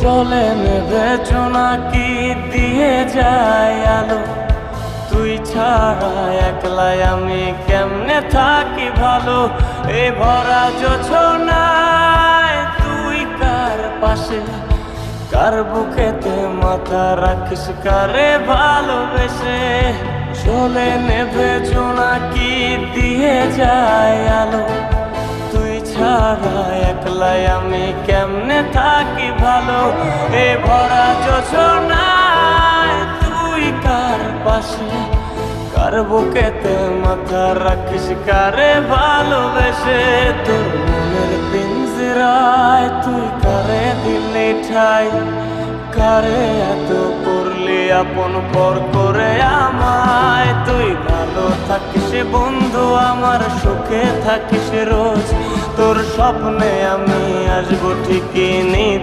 চলে নেবে জোনাকি দিয়ে যায় আলো, তুই ছাড়া একলাই আমি কেমনে থাকি ভালো। এ ভরা জোছনায় তুই কার পাশে, কার বুকেতে মাথা রাখিস কারে ভালোবেসে। চলে নেবে জোনাকি দিয়ে যায় আলো, তুই ছাড়া একলাই আমি কেমনে থাকি ভালো। এ ভরা জোছনায় তুই কার পাশে, কার বুকেতে মাথা রাখিস কারে ভালোবেসে। তোর মনের পিঞ্জরায় তুই কারে দিলি ঠাই, কারে এত করলি আপন পর করে আমায়। তুই ভালো থাকিস বন্ধু আমার, সুখে থাকিস রোজ, তোর স্বপ্নে আমি আসবো ঠিকই নিতে।